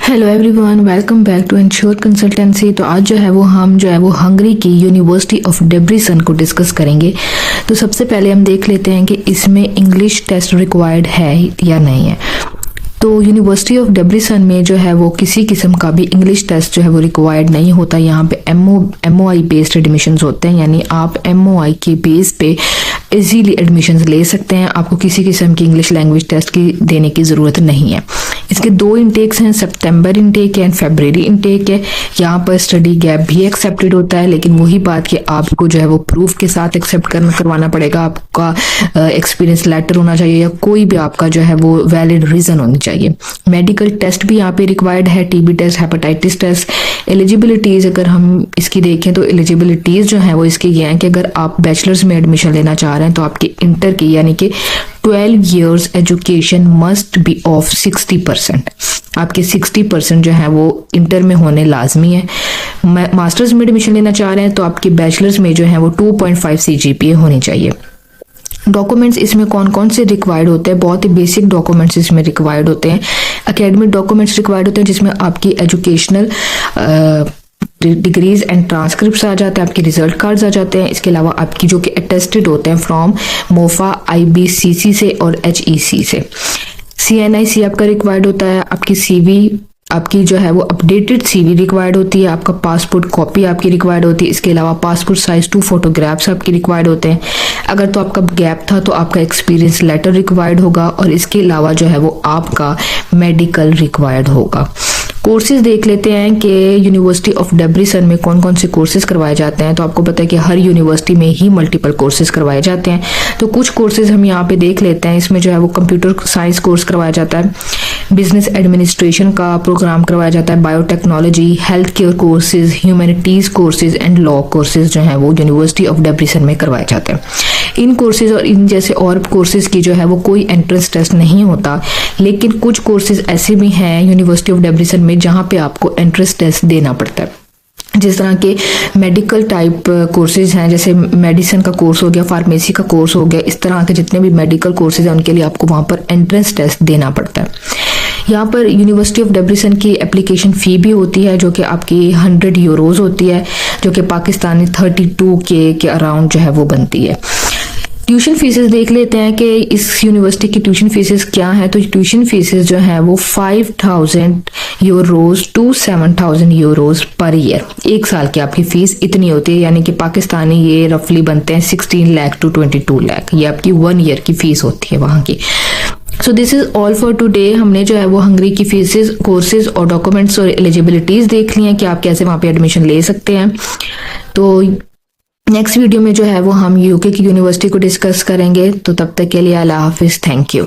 Hello everyone, welcome back to Insure consultancy. तो आज हम हंगरी की यूनिवर्सिटी ऑफ डेब्रिसन को डिस्कस करेंगे। तो सबसे पहले हम देख लेते हैं कि इसमें इंग्लिश टेस्ट रिक्वायर्ड है या नहीं है। तो यूनिवर्सिटी ऑफ डेब्रिसन में वो किसी किस्म का भी इंग्लिश टेस्ट वो रिक्वायर्ड नहीं होता। यहाँ पे MOI बेस्ड एडमिशन्स होते हैं, यानी आप MOI के बेस पे इजीली एडमिशन्स ले सकते हैं। आपको किसी किस्म की इंग्लिश लैंग्वेज टेस्ट की देने की ज़रूरत नहीं है। इसके दो इंटेक्स हैं, सितंबर इंटेक है एंड फरवरी इंटेक है। यहाँ पर स्टडी गैप भी एक्सेप्टेड होता है, लेकिन वही बात कि आपको वो प्रूफ के साथ एक्सेप्ट करवाना पड़ेगा। आपका एक्सपीरियंस लेटर होना चाहिए या कोई भी आपका वो वैलिड रीज़न होनी चाहिए। मेडिकल टेस्ट भी यहाँ पे रिक्वायर्ड है, TB test, hepatitis test. Eligibilities अगर हम इसकी देखें तो एलिजिबिलिटीज़ वो इसकी ये हैं कि अगर आप बैचलर्स में एडमिशन लेना चाह रहे हैं तो आपकी इंटर की यानी कि 12 years education must be of 60%। आपके 60% वो इंटर में होने लाजमी है। मास्टर्स में एडमिशन लेना चाह रहे हैं तो आपके बैचलर्स में वो 2.5 CGPA होनी चाहिए। डॉक्यूमेंट्स इसमें कौन कौन से रिक्वायर्ड होते हैं? बहुत ही बेसिक डॉक्यूमेंट्स इसमें रिक्वायर्ड होते हैं। एकेडमिक डॉक्यूमेंट्स रिक्वायर्ड होते हैं जिसमें आपकी एजुकेशनल डिग्रीज एंड ट्रांसक्रिप्ट्स आ जाते हैं, आपके रिजल्ट कार्ड्स आ जाते हैं। इसके अलावा आपकी जो कि अटेस्टेड होते हैं फ्रॉम मोफा, IBCC से और HEC से। CNIC आपका रिक्वायर्ड होता है। आपकी CV आपकी वो अपडेटेड CV रिक्वायर्ड होती है। आपका पासपोर्ट कॉपी आपकी रिक्वायर्ड होती है। इसके अलावा पासपोर्ट साइज 2 फोटोग्राफ्स आपकी रिक्वायर्ड होते हैं। अगर तो आपका गैप था तो आपका एक्सपीरियंस लेटर रिक्वायर्ड होगा और इसके अलावा वो आपका मेडिकल रिक्वायर्ड होगा। कोर्सेज देख लेते हैं कि यूनिवर्सिटी ऑफ डेब्रिसन में कौन कौन से कोर्सेज करवाए जाते हैं। तो आपको पता है कि हर यूनिवर्सिटी में ही मल्टीपल कोर्सेज करवाए जाते हैं। तो कुछ कोर्सेज हम यहाँ पे देख लेते हैं। इसमें वो कंप्यूटर साइंस कोर्स करवाया जाता है, बिजनेस एडमिनिस्ट्रेशन का प्रोग्राम करवाया जाता है, biotechnology, health care courses, humanities courses and law courses वो यूनिवर्सिटी ऑफ डेब्रिसन में करवाए जाते हैं। इन कोर्सेज और इन जैसे और कोर्सेज की वो कोई एंट्रेंस टेस्ट नहीं होता, लेकिन कुछ कोर्सेज ऐसे भी हैं यूनिवर्सिटी ऑफ डेब्रिसन में जहाँ पे आपको एंट्रेंस टेस्ट देना पड़ता है। जिस तरह के मेडिकल टाइप कोर्सेज हैं, जैसे मेडिसिन का कोर्स हो गया, फार्मेसी का कोर्स हो गया, इस तरह के जितने भी मेडिकल कोर्सेज हैं उनके लिए आपको वहाँ पर एंट्रेंस टेस्ट देना पड़ता है। यहाँ पर यूनिवर्सिटी ऑफ डेब्रिसन की एप्लीकेशन फ़ी भी होती है जो कि आपकी 100 यूरोज़ होती है, जो कि पाकिस्तानी 32K के अराउंड वो बनती है। ट्यूशन फीसेस देख लेते हैं कि इस यूनिवर्सिटी की ट्यूशन फीसेस क्या है। तो ट्यूशन फीसेस वो 5,000 euros to 7,000 euros per year. एक साल की आपकी फ़ीस इतनी होती है, यानी कि पाकिस्तानी ये रफली बनते हैं 16 लाख टू 22 लाख। ये आपकी 1 ईयर की फ़ीस होती है वहाँ की। So this is all for today. हमने वो हंगरी की फीसेस, कोर्सेज और डॉक्यूमेंट्स और एलिजिबिलिटीज़ देख ली हैं कि आप कैसे वहाँ पे एडमिशन ले सकते हैं। तो नेक्स्ट वीडियो में हम UK की यूनिवर्सिटी को डिस्कस करेंगे। तो तब तक के लिए अल्लाह हाफिज़, थैंक यू।